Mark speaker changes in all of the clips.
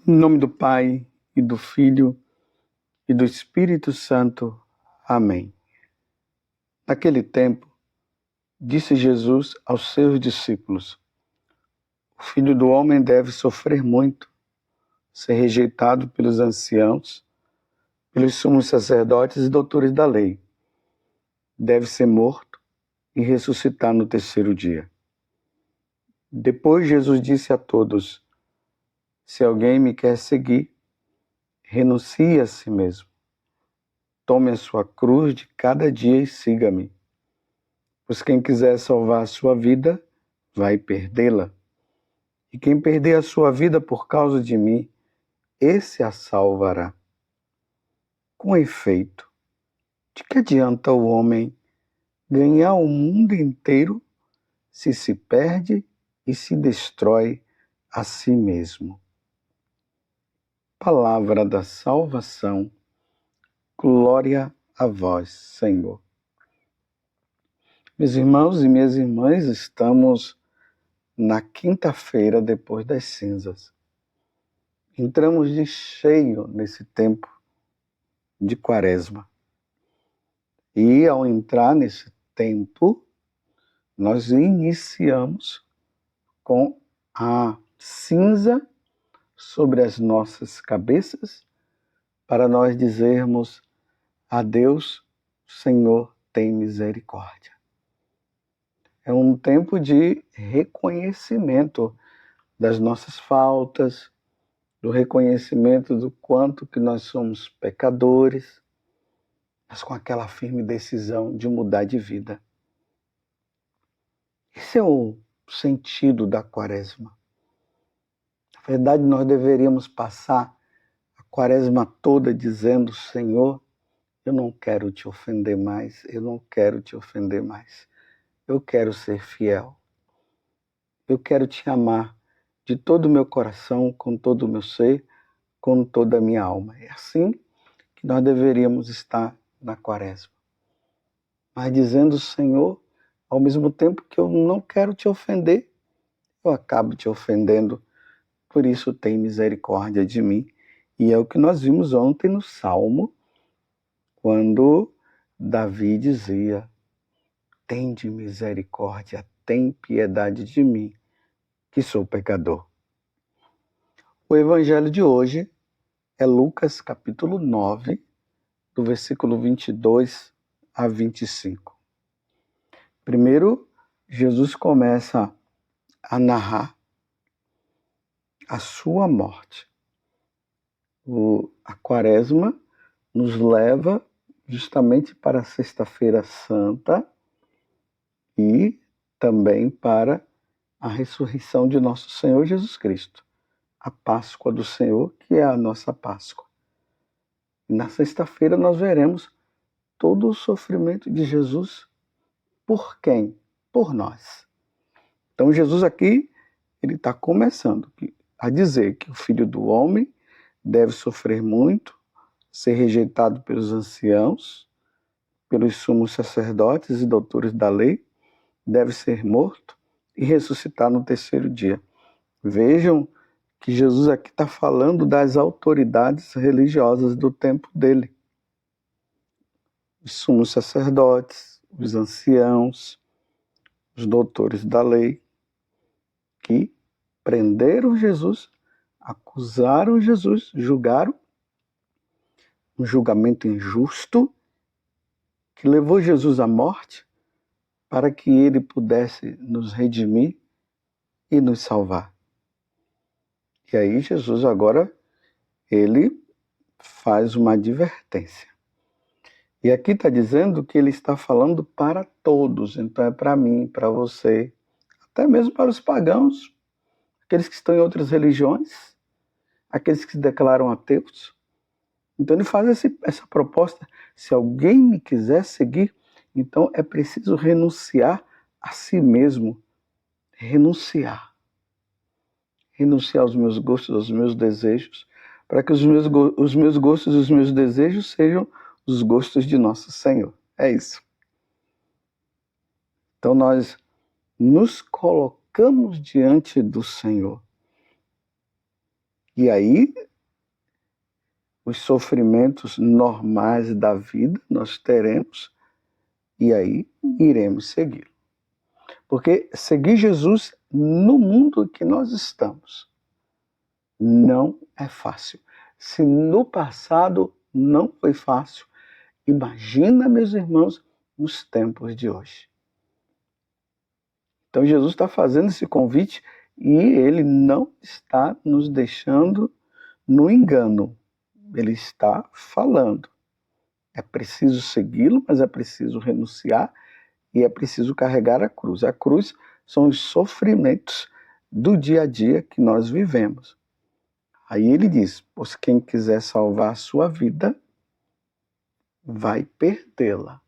Speaker 1: Em nome do Pai, e do Filho, e do Espírito Santo. Amém. Naquele tempo, disse Jesus aos seus discípulos: O Filho do Homem deve sofrer muito, ser rejeitado pelos anciãos, pelos sumos sacerdotes e doutores da lei. Deve ser morto e ressuscitar no terceiro dia. Depois Jesus disse a todos: Se alguém me quer seguir, renuncie a si mesmo. Tome a sua cruz de cada dia e siga-me. Pois quem quiser salvar a sua vida, vai perdê-la. E quem perder a sua vida por causa de mim, esse a salvará. Com efeito, de que adianta o homem ganhar o mundo inteiro se perde e se destrói a si mesmo? Palavra da salvação. Glória a vós, Senhor. Meus irmãos e minhas irmãs, estamos na quinta-feira depois das cinzas. Entramos de cheio nesse tempo de Quaresma. E ao entrar nesse tempo, nós iniciamos com a cinza sobre as nossas cabeças para nós dizermos a Deus: Senhor, tem misericórdia. É um tempo de reconhecimento das nossas faltas, do reconhecimento do quanto que nós somos pecadores, mas com aquela firme decisão de mudar de vida. Esse é o sentido da Quaresma. Na verdade, nós deveríamos passar a Quaresma toda dizendo: Senhor, eu não quero te ofender mais, eu não quero te ofender mais. Eu quero ser fiel. Eu quero te amar de todo o meu coração, com todo o meu ser, com toda a minha alma. É assim que nós deveríamos estar na Quaresma. Mas dizendo: Senhor, ao mesmo tempo que eu não quero te ofender, eu acabo te ofendendo. Por isso tem misericórdia de mim. E é o que nós vimos ontem no Salmo, quando Davi dizia: tende misericórdia, tem piedade de mim, que sou pecador. O evangelho de hoje é Lucas capítulo 9, do versículo 22 a 25. Primeiro, Jesus começa a narrar a sua morte. A Quaresma nos leva justamente para a Sexta-feira Santa e também para a ressurreição de nosso Senhor Jesus Cristo, a Páscoa do Senhor, que é a nossa Páscoa. E na sexta-feira nós veremos todo o sofrimento de Jesus. Por quem? Por nós. Então Jesus aqui, ele está começando a dizer que o Filho do Homem deve sofrer muito, ser rejeitado pelos anciãos, pelos sumos sacerdotes e doutores da lei, deve ser morto e ressuscitar no terceiro dia. Vejam que Jesus aqui está falando das autoridades religiosas do tempo dele. Os sumos sacerdotes, os anciãos, os doutores da lei, que prenderam Jesus, acusaram Jesus, julgaram, um julgamento injusto, que levou Jesus à morte, para que ele pudesse nos redimir e nos salvar. E aí Jesus agora, ele faz uma advertência. E aqui está dizendo que ele está falando para todos, então é para mim, para você, até mesmo para os pagãos, aqueles que estão em outras religiões, aqueles que se declaram ateus. Então ele faz essa proposta: se alguém me quiser seguir, então é preciso renunciar a si mesmo. Renunciar aos meus gostos, aos meus desejos, para que os meus gostos e os meus desejos sejam os gostos de nosso Senhor. É isso. Então nós nos colocamos diante do Senhor. E aí, os sofrimentos normais da vida nós teremos, e aí iremos segui-lo. Porque seguir Jesus no mundo que nós estamos não é fácil. Se no passado não foi fácil, imagina, meus irmãos, nos tempos de hoje. Então Jesus está fazendo esse convite e ele não está nos deixando no engano. Ele está falando. É preciso segui-lo, mas é preciso renunciar e é preciso carregar a cruz. A cruz são os sofrimentos do dia a dia que nós vivemos. Aí ele diz, pois quem quiser salvar a sua vida, vai perdê-la.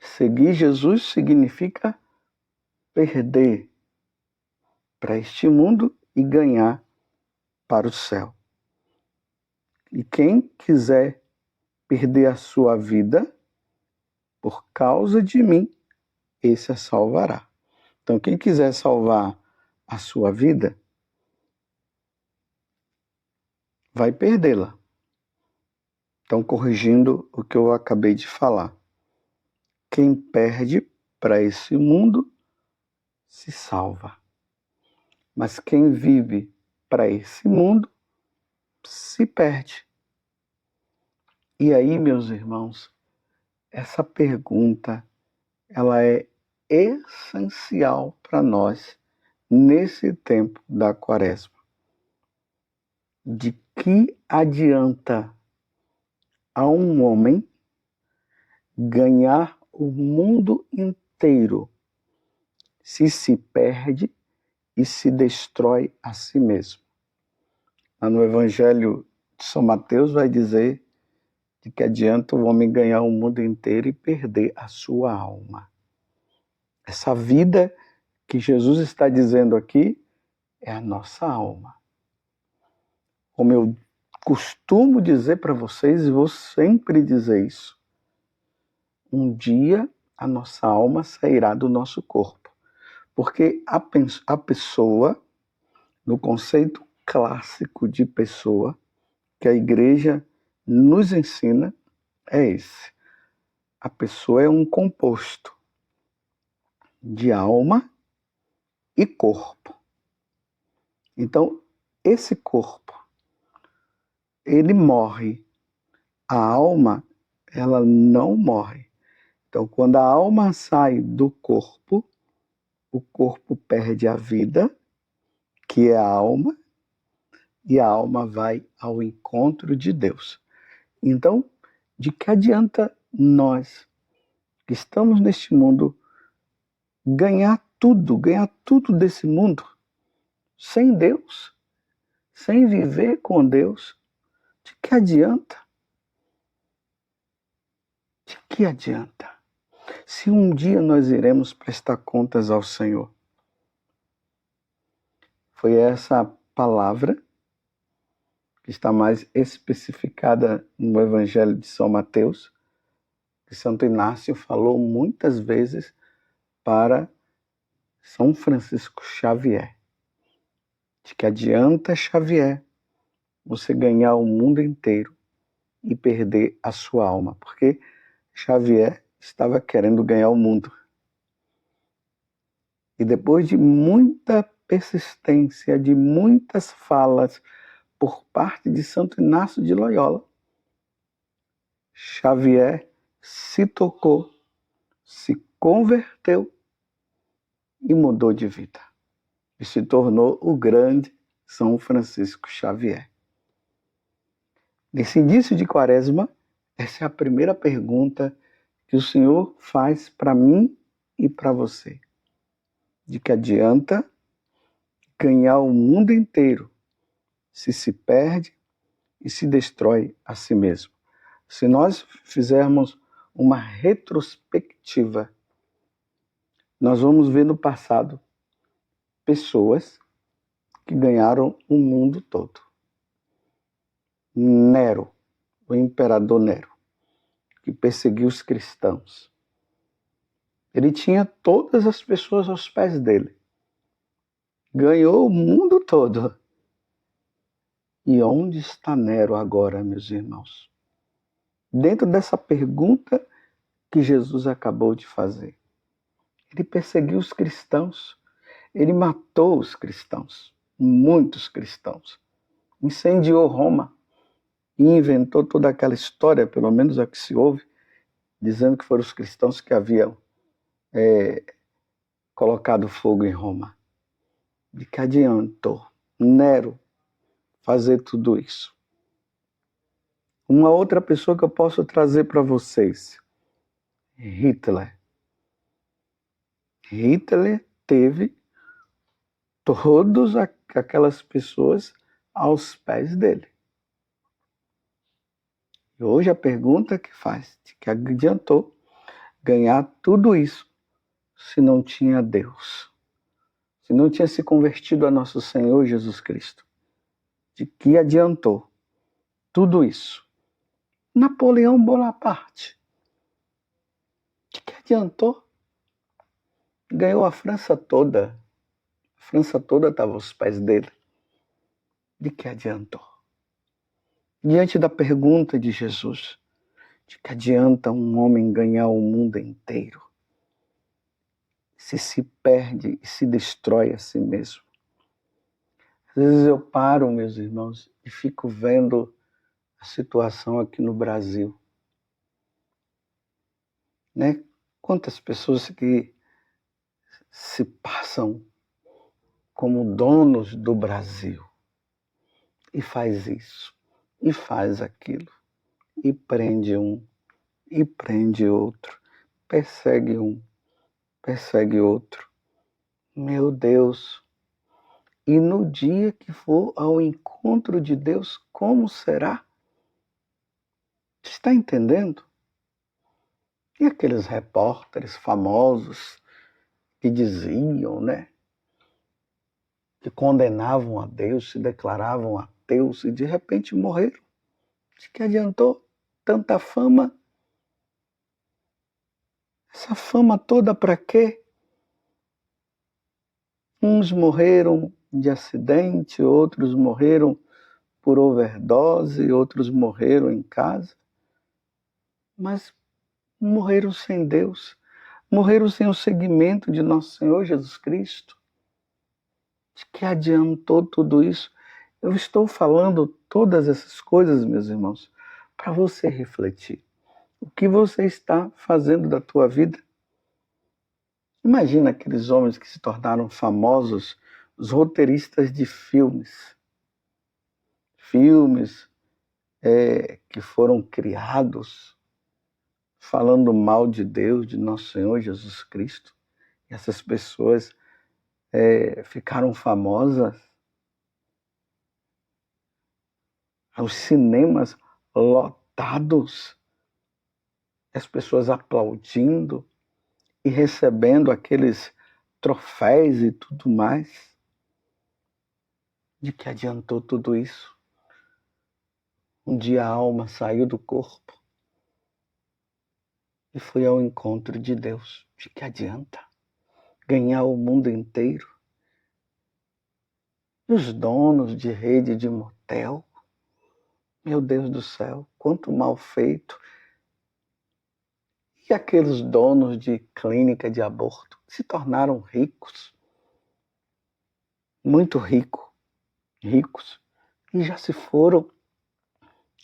Speaker 1: Seguir Jesus significa perder para este mundo e ganhar para o céu. E quem quiser perder a sua vida, por causa de mim, esse a salvará. Então, quem quiser salvar a sua vida, vai perdê-la. Então, corrigindo o que eu acabei de falar. Quem perde para esse mundo, se salva. Mas quem vive para esse mundo, se perde. E aí, meus irmãos, essa pergunta, ela é essencial para nós nesse tempo da Quaresma. De que adianta a um homem ganhar o mundo inteiro se perde e se destrói a si mesmo? Lá no Evangelho de São Mateus vai dizer de que adianta o homem ganhar o mundo inteiro e perder a sua alma. Essa vida que Jesus está dizendo aqui é a nossa alma. Como eu costumo dizer para vocês, e vou sempre dizer isso, um dia a nossa alma sairá do nosso corpo. Porque a pessoa, no conceito clássico de pessoa, que a igreja nos ensina, é esse. A pessoa é um composto de alma e corpo. Então, esse corpo, ele morre. A alma, ela não morre. Então, quando a alma sai do corpo, o corpo perde a vida, que é a alma, e a alma vai ao encontro de Deus. Então, de que adianta nós, que estamos neste mundo, ganhar tudo desse mundo, sem Deus, sem viver com Deus? De que adianta? De que adianta? Se um dia nós iremos prestar contas ao Senhor. Foi essa palavra que está mais especificada no Evangelho de São Mateus, que Santo Inácio falou muitas vezes para São Francisco Xavier. De que adianta, Xavier, você ganhar o mundo inteiro e perder a sua alma? Porque Xavier estava querendo ganhar o mundo. E depois de muita persistência, de muitas falas por parte de Santo Inácio de Loyola, Xavier se tocou, se converteu e mudou de vida. E se tornou o grande São Francisco Xavier. Nesse início de Quaresma, essa é a primeira pergunta que o Senhor faz para mim e para você. De que adianta ganhar o mundo inteiro se perde e se destrói a si mesmo? Se nós fizermos uma retrospectiva, nós vamos ver no passado pessoas que ganharam o mundo todo. Nero, o imperador Nero, que perseguiu os cristãos. Ele tinha todas as pessoas aos pés dele. Ganhou o mundo todo. E onde está Nero agora, meus irmãos? Dentro dessa pergunta que Jesus acabou de fazer. Ele perseguiu os cristãos, ele matou os cristãos, muitos cristãos, incendiou Roma e inventou toda aquela história, pelo menos a que se ouve, dizendo que foram os cristãos que haviam colocado fogo em Roma. De que adiantou Nero fazer tudo isso? Uma outra pessoa que eu posso trazer para vocês, Hitler. Hitler teve todas aquelas pessoas aos pés dele. E hoje a pergunta que faz, de que adiantou ganhar tudo isso se não tinha Deus? Se não tinha se convertido a nosso Senhor Jesus Cristo? De que adiantou tudo isso? Napoleão Bonaparte. De que adiantou? Ganhou a França toda. A França toda estava aos pés dele. De que adiantou? Diante da pergunta de Jesus, de que adianta um homem ganhar o mundo inteiro se perde e se destrói a si mesmo? Às vezes eu paro, meus irmãos, e fico vendo a situação aqui no Brasil. Né? Quantas pessoas que se passam como donos do Brasil e faz isso, e faz aquilo, e prende um, e prende outro, persegue um, persegue outro. Meu Deus! E no dia que for ao encontro de Deus, como será? Você está entendendo? E aqueles repórteres famosos que diziam, né? Que condenavam a Deus, se declaravam ateus e de repente morreram. De que adiantou tanta fama? Essa fama toda para quê? Uns morreram de acidente, outros morreram por overdose, outros morreram em casa. Mas morreram sem Deus, morreram sem o seguimento de nosso Senhor Jesus Cristo. De que adiantou tudo isso? Eu estou falando todas essas coisas, meus irmãos, para você refletir. O que você está fazendo da tua vida? Imagina aqueles homens que se tornaram famosos, os roteiristas de filmes. Filmes que foram criados falando mal de Deus, de nosso Senhor Jesus Cristo. E essas pessoas ficaram famosas. Os cinemas lotados, as pessoas aplaudindo e recebendo aqueles troféus e tudo mais. De que adiantou tudo isso? Um dia a alma saiu do corpo e foi ao encontro de Deus. De que adianta ganhar o mundo inteiro? E os donos de rede de motel? Meu Deus do céu, quanto mal feito. E aqueles donos de clínica de aborto se tornaram ricos, muito ricos, e já se foram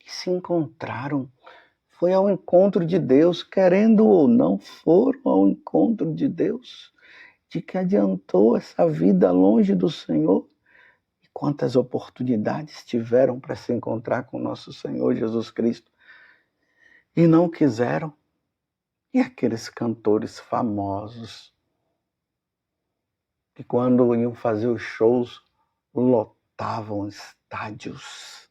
Speaker 1: e se encontraram. Foi ao encontro de Deus, querendo ou não, foram ao encontro de Deus. De que adiantou essa vida longe do Senhor? E quantas oportunidades tiveram para se encontrar com nosso Senhor Jesus Cristo e não quiseram? E aqueles cantores famosos que quando iam fazer os shows lotavam estádios.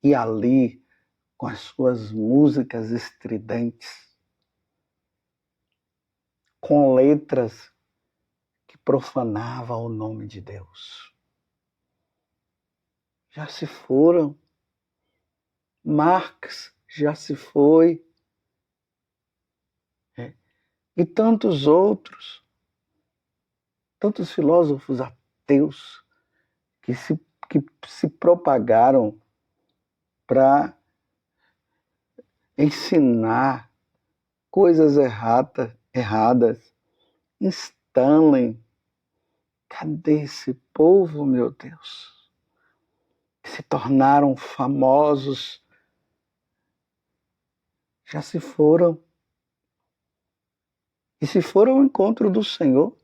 Speaker 1: E ali, com as suas músicas estridentes, com letras que profanavam o nome de Deus. Já se foram. Marx já se foi. E tantos outros, tantos filósofos ateus que se propagaram para ensinar coisas erradas. Stanley, cadê esse povo, meu Deus? Que se tornaram famosos, já se foram. E se foram ao encontro do Senhor,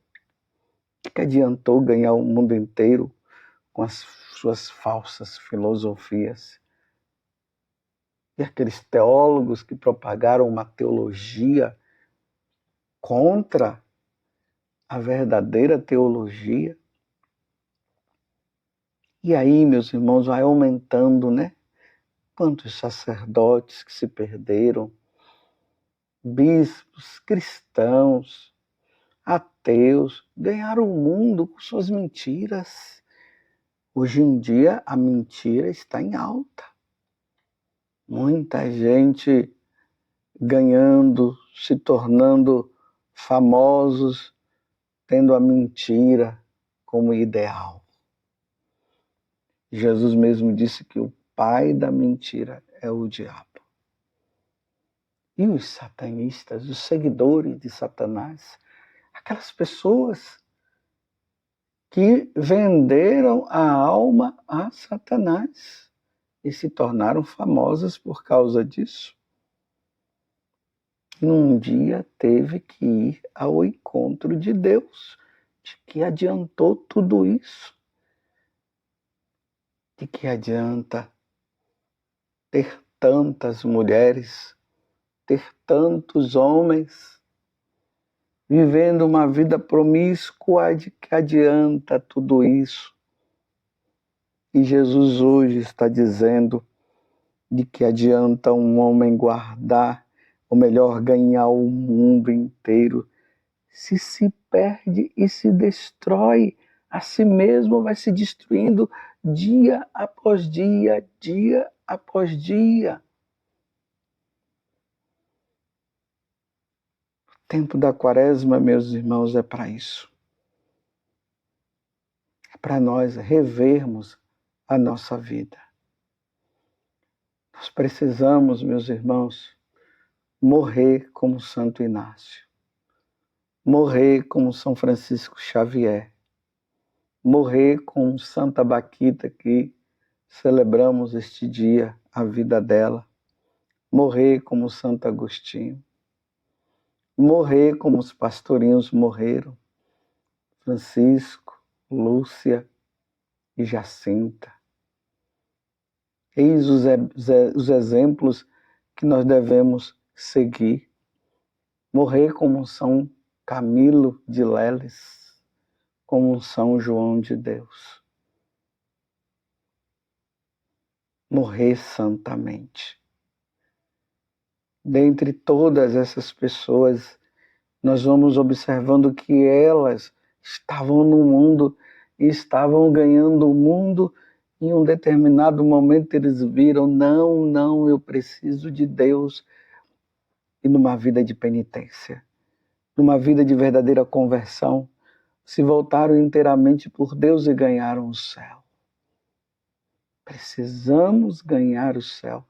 Speaker 1: que adiantou ganhar o mundo inteiro com as suas falsas filosofias? E aqueles teólogos que propagaram uma teologia contra a verdadeira teologia. E aí, meus irmãos, vai aumentando, né? Quantos sacerdotes que se perderam, bispos, cristãos, ateus, ganharam o mundo com suas mentiras. Hoje em dia, a mentira está em alta. Muita gente ganhando, se tornando famosos, tendo a mentira como ideal. Jesus mesmo disse que o pai da mentira é o diabo. E os satanistas, os seguidores de Satanás, aquelas pessoas que venderam a alma a Satanás e se tornaram famosas por causa disso. Num dia teve que ir ao encontro de Deus. De que adiantou tudo isso? De que adianta ter tantas mulheres, ter tantos homens, vivendo uma vida promíscua? De que adianta tudo isso? E Jesus hoje está dizendo de que adianta um homem guardar, ou melhor, ganhar o mundo inteiro, se perde e se destrói a si mesmo, vai se destruindo dia após dia, dia após dia. O tempo da quaresma, meus irmãos, é para isso. É para nós revermos a nossa vida. Nós precisamos, meus irmãos, morrer como Santo Inácio, morrer como São Francisco Xavier, morrer com Santa Baquita, que celebramos este dia, a vida dela, morrer como Santo Agostinho, morrer como os pastorinhos morreram, Francisco, Lúcia e Jacinta. Eis os exemplos que nós devemos seguir. Morrer como São Camilo de Leles, como São João de Deus. Morrer santamente. Dentre todas essas pessoas, nós vamos observando que elas estavam no mundo e estavam ganhando o mundo. Em um determinado momento eles viram, não, eu preciso de Deus. E numa vida de penitência, numa vida de verdadeira conversão, se voltaram inteiramente por Deus e ganharam o céu. Precisamos ganhar o céu.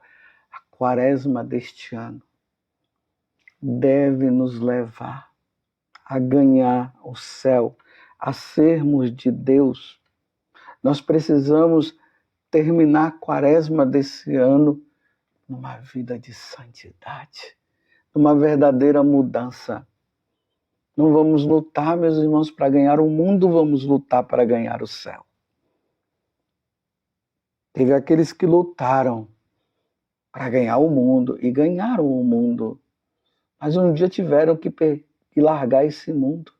Speaker 1: A quaresma deste ano deve nos levar a ganhar o céu, a sermos de Deus. Nós precisamos terminar a quaresma desse ano numa vida de santidade, numa verdadeira mudança. Não vamos lutar, meus irmãos, para ganhar o mundo, vamos lutar para ganhar o céu. Teve aqueles que lutaram para ganhar o mundo e ganharam o mundo, mas um dia tiveram que largar esse mundo.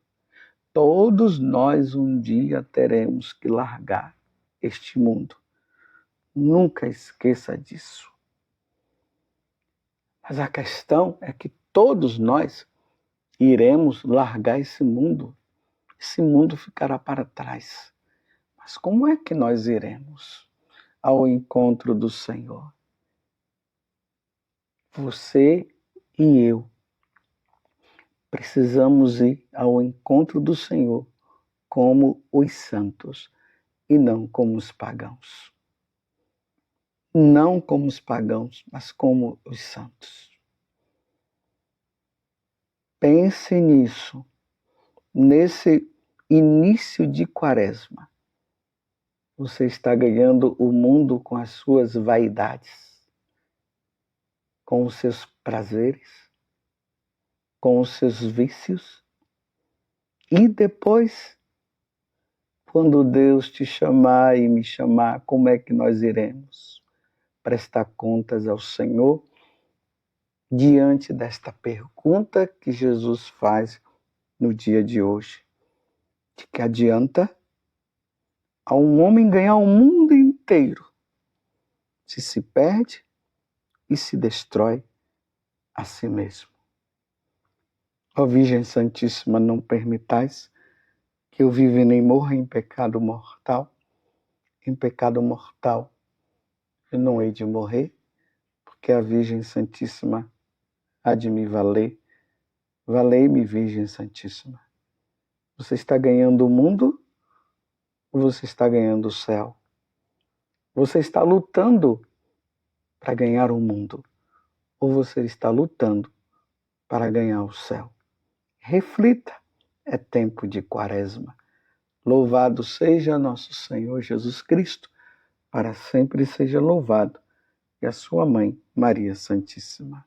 Speaker 1: Todos nós um dia teremos que largar este mundo. Nunca esqueça disso. Mas a questão é que todos nós iremos largar esse mundo. Esse mundo ficará para trás. Mas como é que nós iremos ao encontro do Senhor? Você e eu precisamos ir ao encontro do Senhor como os santos, e não como os pagãos. Não como os pagãos, mas como os santos. Pense nisso, nesse início de Quaresma. Você está ganhando o mundo com as suas vaidades, com os seus prazeres, com os seus vícios. E depois, quando Deus te chamar e me chamar, como é que nós iremos prestar contas ao Senhor diante desta pergunta que Jesus faz no dia de hoje? De que adianta a um homem ganhar o mundo inteiro se perde e se destrói a si mesmo? Ó Virgem Santíssima, não permitais que eu viva nem morra em pecado mortal. Em pecado mortal eu não hei de morrer, porque a Virgem Santíssima há de me valer. Valei-me, Virgem Santíssima. Você está ganhando o mundo ou você está ganhando o céu? Você está lutando para ganhar o mundo ou você está lutando para ganhar o céu? Reflita, é tempo de Quaresma. Louvado seja nosso Senhor Jesus Cristo, para sempre seja louvado, e a sua mãe, Maria Santíssima.